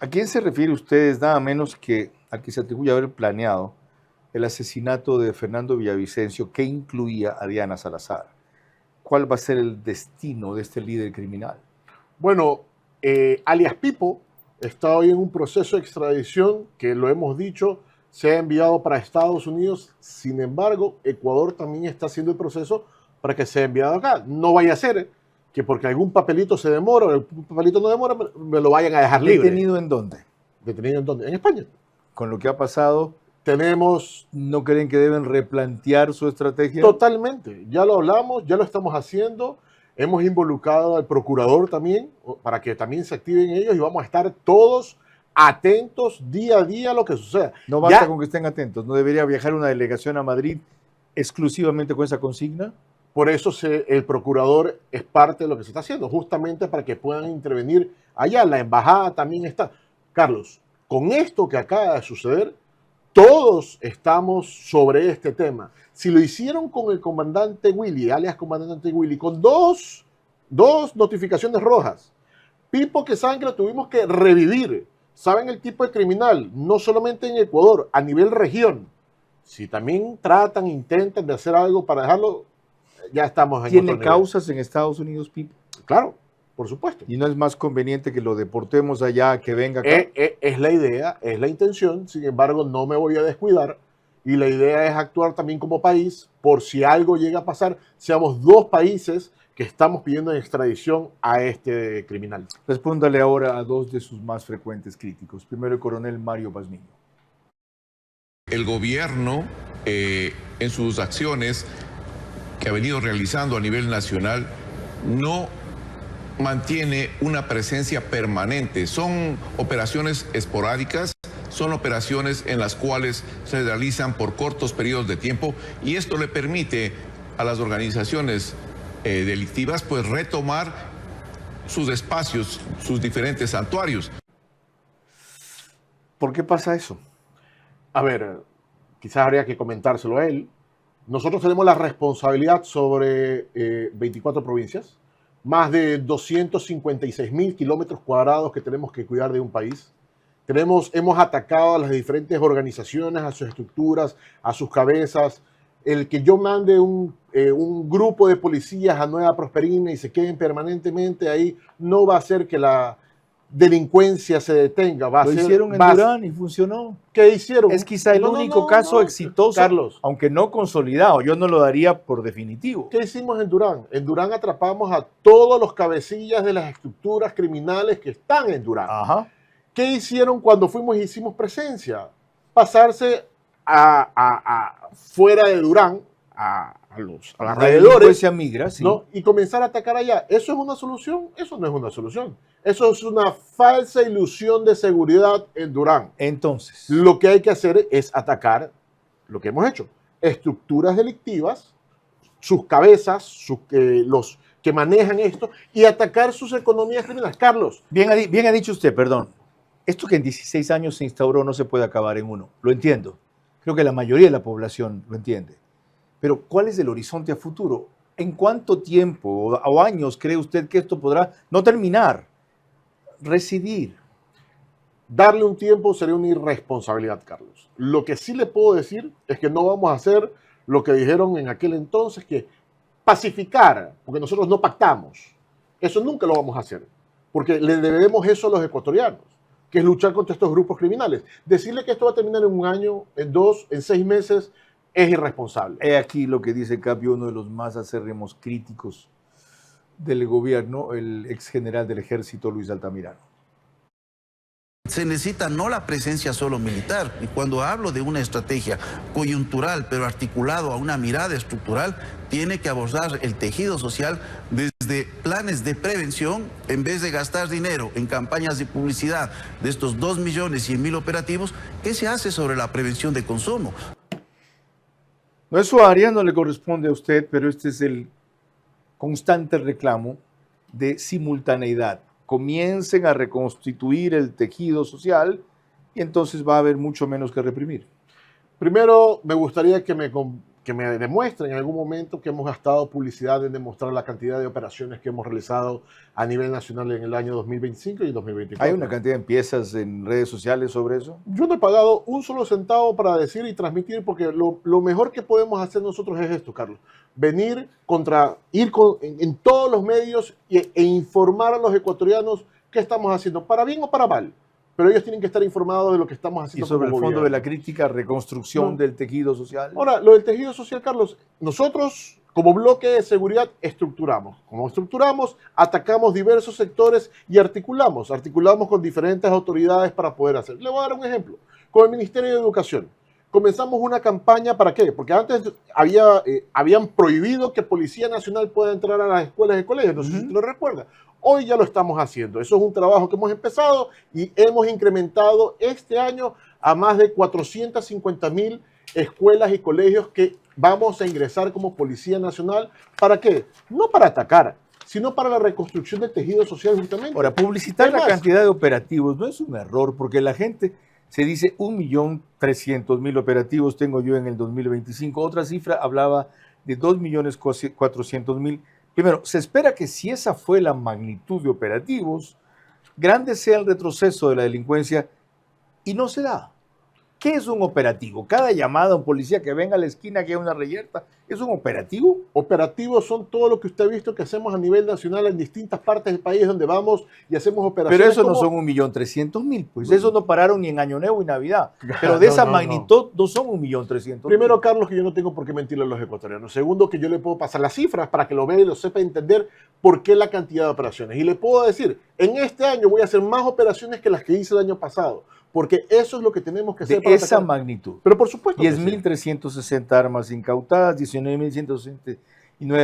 ¿A quién se refiere ustedes nada menos que al que se atribuye haber planeado el asesinato de Fernando Villavicencio, que incluía a Diana Salazar? ¿Cuál va a ser el destino de este líder criminal? Bueno, alias Pipo está hoy en un proceso de extradición que, lo hemos dicho, se ha enviado para Estados Unidos. Sin embargo, Ecuador también está haciendo el proceso para que sea enviado acá. No vaya a ser que porque algún papelito se demora o el papelito no demora, me lo vayan a dejar libre. ¿Detenido en dónde? ¿Detenido en dónde? En España. Con lo que ha pasado, tenemos... ¿No creen que deben replantear su estrategia? Totalmente. Ya lo hablamos, ya lo estamos haciendo. Hemos involucrado al procurador también para que también se activen ellos y vamos a estar todos atentos día a día a lo que suceda. No basta con que estén atentos. ¿No debería viajar una delegación a Madrid exclusivamente con esa consigna? Por eso el procurador es parte de lo que se está haciendo, justamente para que puedan intervenir allá. La embajada también está. Carlos, con esto que acaba de suceder, todos estamos sobre este tema. Si lo hicieron con el comandante Willy, alias comandante Willy, con dos notificaciones rojas, Pipo que saben que lo tuvimos que revivir. Saben el tipo de criminal, no solamente en Ecuador, a nivel región. Si también intentan de hacer algo para dejarlo, ya estamos en ¿Tiene causas en Estados Unidos, Pipo? Claro, por supuesto. ¿Y no es más conveniente que lo deportemos allá, que venga acá? Es la idea, es la intención. Sin embargo, no me voy a descuidar. Y la idea es actuar también como país, por si algo llega a pasar, seamos 2 países que estamos pidiendo en extradición a este criminal. Respóndale ahora a 2 de sus más frecuentes críticos. Primero, el coronel Mario Pazmiño. El gobierno, en sus acciones que ha venido realizando a nivel nacional, no mantiene una presencia permanente. Son operaciones esporádicas, son operaciones en las cuales se realizan por cortos periodos de tiempo y esto le permite a las organizaciones delictivas pues retomar sus espacios, sus diferentes santuarios. ¿Por qué pasa eso? A ver, quizás habría que comentárselo a él. Nosotros tenemos la responsabilidad sobre 24 provincias, más de 256.000 kilómetros cuadrados que tenemos que cuidar de un país. Hemos atacado a las diferentes organizaciones, a sus estructuras, a sus cabezas. El que yo mande un grupo de policías a Nueva Prosperina y se queden permanentemente ahí no va a hacer que la delincuencia se detenga. Lo hicieron en Durán y funcionó. ¿Qué hicieron? Es quizá el único caso exitoso, Carlos, aunque no consolidado. Yo no lo daría por definitivo. ¿qué hicimos en Durán? En Durán atrapamos a todos los cabecillas de las estructuras criminales que están en Durán. Ajá. ¿Qué hicieron cuando fuimos y hicimos presencia? Pasarse fuera de Durán, a los alrededores, migra, sí. ¿no? Y comenzar a atacar allá. ¿Eso es una solución? Eso no es una solución. Eso es una falsa ilusión de seguridad en Durán. Entonces, lo que hay que hacer es atacar lo que hemos hecho. Estructuras delictivas, sus cabezas, los que manejan esto, y atacar sus economías criminales. Carlos. Bien ha dicho usted, perdón. Esto que en 16 años se instauró no se puede acabar en uno. Lo entiendo. Creo que la mayoría de la población lo entiende. Pero ¿cuál es el horizonte a futuro? ¿En cuánto tiempo o años cree usted que esto podrá no terminar, residir? Darle un tiempo sería una irresponsabilidad, Carlos. Lo que sí le puedo decir es que no vamos a hacer lo que dijeron en aquel entonces, que pacificar, porque nosotros no pactamos. Eso nunca lo vamos a hacer, porque le debemos eso a los ecuatorianos, que es luchar contra estos grupos criminales. Decirle que esto va a terminar en un año, en 2, en 6 meses, es irresponsable. He aquí lo que dice Capio, uno de los más acérrimos críticos del gobierno, el ex general del ejército, Luis Altamirano. Se necesita no la presencia solo militar, y cuando hablo de una estrategia coyuntural pero articulado a una mirada estructural, tiene que abordar el tejido social desde planes de prevención, en vez de gastar dinero en campañas de publicidad de estos 2.100.000 operativos. ¿Qué se hace sobre la prevención de consumo? No es su área, no le corresponde a usted, pero este es el constante reclamo de simultaneidad. Comiencen a reconstituir el tejido social y entonces va a haber mucho menos que reprimir. Primero, me gustaría que me demuestren en algún momento que hemos gastado publicidad en demostrar la cantidad de operaciones que hemos realizado a nivel nacional en el año 2025 y 2024. ¿Hay una cantidad de piezas en redes sociales sobre eso? Yo no he pagado un solo centavo para decir y transmitir, porque lo mejor que podemos hacer nosotros es esto, Carlos. Ir en todos los medios e informar a los ecuatorianos qué estamos haciendo, para bien o para mal. Pero ellos tienen que estar informados de lo que estamos haciendo. Y sobre el como fondo gobierno. de la crítica, reconstrucción del tejido social. Ahora, lo del tejido social, Carlos, nosotros como bloque de seguridad estructuramos. Como estructuramos, atacamos diversos sectores y articulamos con diferentes autoridades para poder hacer. Le voy a dar un ejemplo. Con el Ministerio de Educación. Comenzamos una campaña, ¿para qué? Porque antes habían prohibido que Policía Nacional pueda entrar a las escuelas y colegios, no sé si usted lo recuerda. Hoy ya lo estamos haciendo. Eso es un trabajo que hemos empezado y hemos incrementado este año a más de 450.000 escuelas y colegios que vamos a ingresar como Policía Nacional. ¿Para qué? No para atacar, sino para la reconstrucción del tejido social justamente. Ahora, publicitar la cantidad de operativos no es un error, porque la gente se dice 1.300.000 operativos tengo yo en el 2025. Otra cifra hablaba de 2.400.000. Primero, se espera que si esa fue la magnitud de operativos, grande sea el retroceso de la delincuencia y no se da. ¿Qué es un operativo? Cada llamada a un policía que venga a la esquina que hay una reyerta, ¿es un operativo? Operativos son todo lo que usted ha visto que hacemos a nivel nacional en distintas partes del país donde vamos y hacemos operaciones. Pero eso no son 1.300.000, pues eso no pararon ni en Año Nuevo y Navidad. Pero de esa magnitud no son 1.300.000. Primero, Carlos, que yo no tengo por qué mentirle a los ecuatorianos. Segundo, que yo le puedo pasar las cifras para que lo vea y lo sepa entender por qué la cantidad de operaciones. Y le puedo decir, en este año voy a hacer más operaciones que las que hice el año pasado. Porque eso es lo que tenemos que hacer. De esa magnitud. Pero por supuesto. 10.360 armas incautadas, 19.169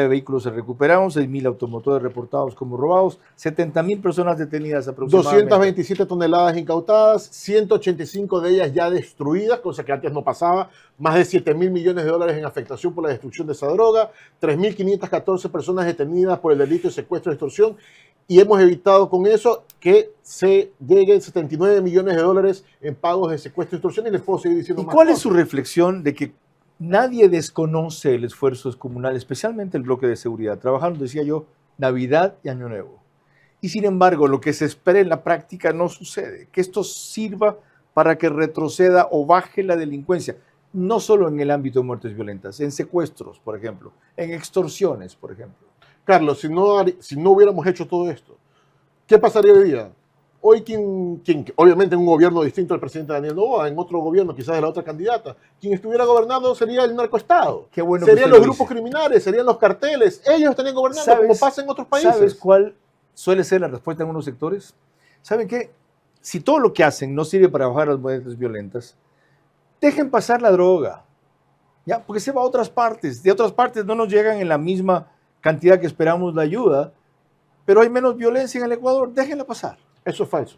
vehículos se recuperaron, 6.000 automotores reportados como robados, 70.000 personas detenidas aproximadamente. 227 toneladas incautadas, 185 de ellas ya destruidas, cosa que antes no pasaba, más de 7.000 millones de dólares en afectación por la destrucción de esa droga, 3.514 personas detenidas por el delito de secuestro y extorsión. Y hemos evitado con eso que se lleguen 79 millones de dólares en pagos de secuestro y extorsión, y les puedo seguir diciendo más. ¿Y cuál es su reflexión de que nadie desconoce el esfuerzo descomunal, especialmente el bloque de seguridad? Trabajaron, decía yo, Navidad y Año Nuevo. Y sin embargo, lo que se espera en la práctica no sucede. Que esto sirva para que retroceda o baje la delincuencia, no solo en el ámbito de muertes violentas, en secuestros, por ejemplo, en extorsiones, por ejemplo. Carlos, si no hubiéramos hecho todo esto, ¿qué pasaría hoy día? Hoy, obviamente en un gobierno distinto al presidente Daniel Noboa, en otro gobierno quizás de la otra candidata, quien estuviera gobernando sería el narcoestado. Qué bueno serían que los usted lo grupos dice. criminales, serían los carteles. Ellos estarían gobernando como pasa en otros países. ¿Sabes cuál suele ser la respuesta en unos sectores? ¿Saben qué? Si todo lo que hacen no sirve para bajar las muertes violentas, dejen pasar la droga, ¿ya? Porque se va a otras partes. De otras partes no nos llegan en la misma cantidad que esperamos la ayuda, pero hay menos violencia en el Ecuador. Déjenla pasar. Eso es falso.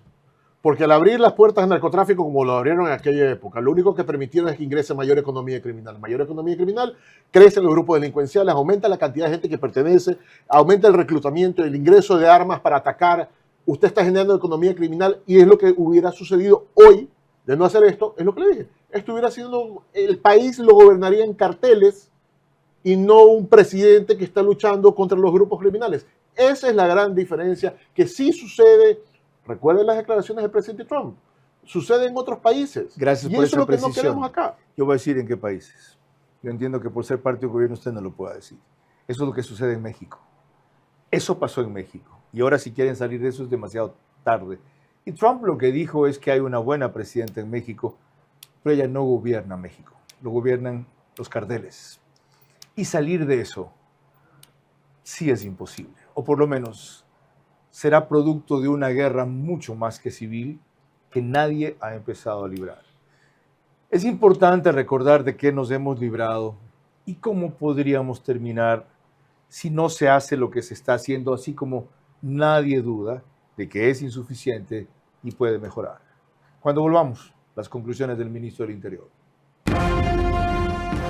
Porque al abrir las puertas al narcotráfico como lo abrieron en aquella época, lo único que permitieron es que ingrese mayor economía criminal. Mayor economía criminal, crecen los grupos delincuenciales, aumenta la cantidad de gente que pertenece, aumenta el reclutamiento, el ingreso de armas para atacar. Usted está generando economía criminal y es lo que hubiera sucedido hoy. De no hacer esto, es lo que le dije. Esto hubiera sido, el país lo gobernaría en carteles y no un presidente que está luchando contra los grupos criminales. Esa es la gran diferencia que sí sucede. Recuerden las declaraciones del presidente Trump. Sucede en otros países. Gracias y por eso esa es lo que precisión. no queremos acá. Yo voy a decir en qué países. Yo entiendo que por ser parte del gobierno usted no lo pueda decir. Eso es lo que sucede en México. Eso pasó en México. Y ahora si quieren salir de eso es demasiado tarde. Y Trump lo que dijo es que hay una buena presidenta en México, pero ella no gobierna México. Lo gobiernan los carteles. Y salir de eso sí es imposible. O por lo menos será producto de una guerra mucho más que civil que nadie ha empezado a librar. Es importante recordar de qué nos hemos librado y cómo podríamos terminar si no se hace lo que se está haciendo, así como nadie duda de que es insuficiente y puede mejorar. Cuando volvamos, las conclusiones del ministro del Interior.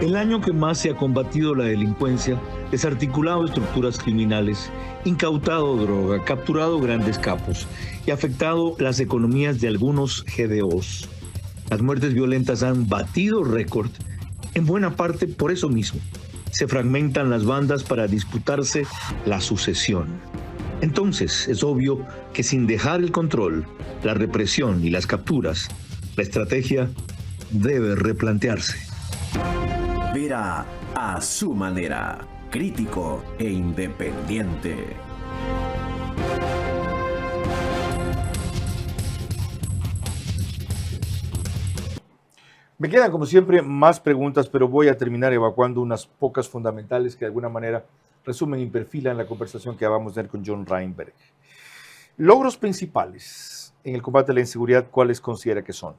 El año que más se ha combatido la delincuencia, desarticulado estructuras criminales, incautado droga, capturado grandes capos y afectado las economías de algunos GDOs. Las muertes violentas han batido récord, en buena parte por eso mismo. Se fragmentan las bandas para disputarse la sucesión. Entonces, es obvio que sin dejar el control, la represión y las capturas, la estrategia debe replantearse. Verá a su manera, crítico e independiente. Me quedan, como siempre, más preguntas, pero voy a terminar evacuando unas pocas fundamentales que de alguna manera resumen y perfilan la conversación que vamos a tener con John Reinberg. Logros principales en el combate a la inseguridad, ¿cuáles considera que son?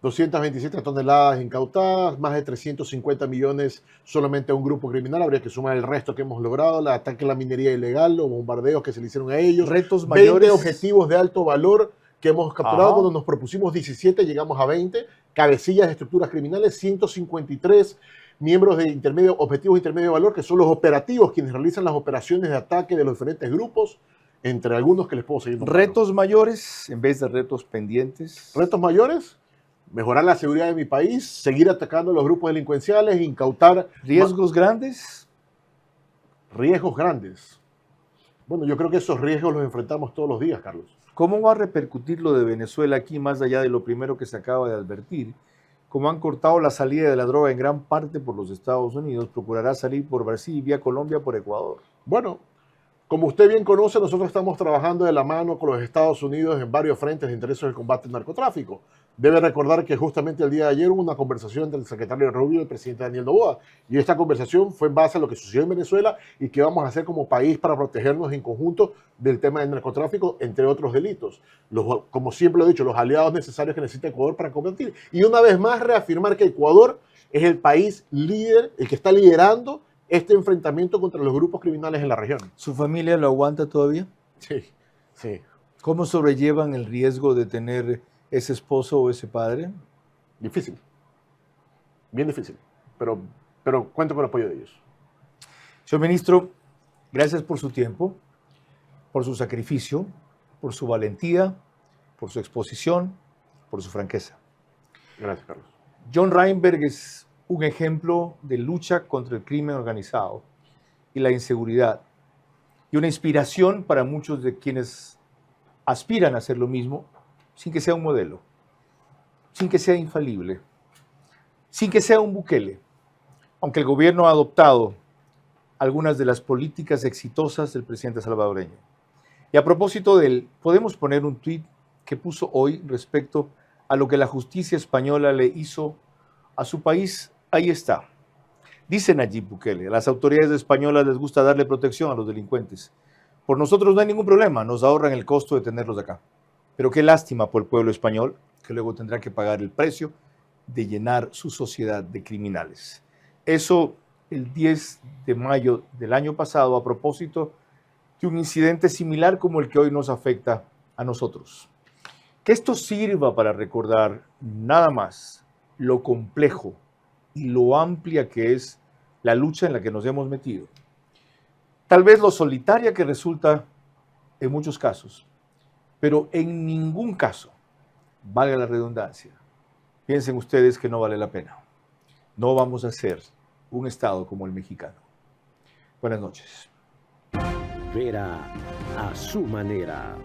227 toneladas incautadas, más de 350 millones solamente a un grupo criminal. Habría que sumar el resto que hemos logrado, el ataque a la minería ilegal, los bombardeos que se le hicieron a ellos. Retos 20 mayores. objetivos de alto valor que hemos capturado. Ajá. Cuando nos propusimos 17, llegamos a 20. Cabecillas de estructuras criminales, 153 miembros de objetivos de intermedio de valor, que son los operativos, quienes realizan las operaciones de ataque de los diferentes grupos, entre algunos que les puedo seguir nombrando. Retos mayores en vez de retos pendientes. Retos mayores: mejorar la seguridad de mi país, seguir atacando a los grupos delincuenciales, incautar. Riesgos grandes. Riesgos grandes. Bueno, yo creo que esos riesgos los enfrentamos todos los días, Carlos. ¿Cómo va a repercutir lo de Venezuela aquí, más allá de lo primero que se acaba de advertir? Como han cortado la salida de la droga en gran parte por los Estados Unidos, procurará salir por Brasil, vía Colombia, por Ecuador. Bueno, como usted bien conoce, nosotros estamos trabajando de la mano con los Estados Unidos en varios frentes de interés del combate al narcotráfico. Debe recordar que justamente el día de ayer hubo una conversación entre el secretario Rubio y el presidente Daniel Noboa. Y esta conversación fue en base a lo que sucedió en Venezuela y qué vamos a hacer como país para protegernos en conjunto del tema del narcotráfico, entre otros delitos. Como siempre lo he dicho, los aliados necesarios que necesita Ecuador para combatir. Y una vez más reafirmar que Ecuador es el país líder, el que está liderando este enfrentamiento contra los grupos criminales en la región. ¿Su familia lo aguanta todavía? Sí, sí. ¿Cómo sobrellevan el riesgo de tener ese esposo o ese padre? Difícil. Bien difícil. Pero cuento con el apoyo de ellos. Señor ministro, gracias por su tiempo, por su sacrificio, por su valentía, por su exposición, por su franqueza. Gracias, Carlos. John Reinberg es un ejemplo de lucha contra el crimen organizado y la inseguridad, y una inspiración para muchos de quienes aspiran a hacer lo mismo sin que sea un modelo, sin que sea infalible, sin que sea un Bukele, aunque el gobierno ha adoptado algunas de las políticas exitosas del presidente salvadoreño. Y a propósito de él, podemos poner un tuit que puso hoy respecto a lo que la justicia española le hizo a su país. Ahí está. Dice Nayib Bukele: a las autoridades españolas les gusta darle protección a los delincuentes. Por nosotros no hay ningún problema, nos ahorran el costo de tenerlos acá. Pero qué lástima por el pueblo español, que luego tendrá que pagar el precio de llenar su sociedad de criminales. Eso el 10 de mayo del año pasado, a propósito de un incidente similar como el que hoy nos afecta a nosotros. Que esto sirva para recordar nada más lo complejo y lo amplia que es la lucha en la que nos hemos metido. Tal vez lo solitaria que resulta en muchos casos, pero en ningún caso, valga la redundancia, piensen ustedes que no vale la pena. No vamos a ser un Estado como el mexicano. Buenas noches. Vera a su manera.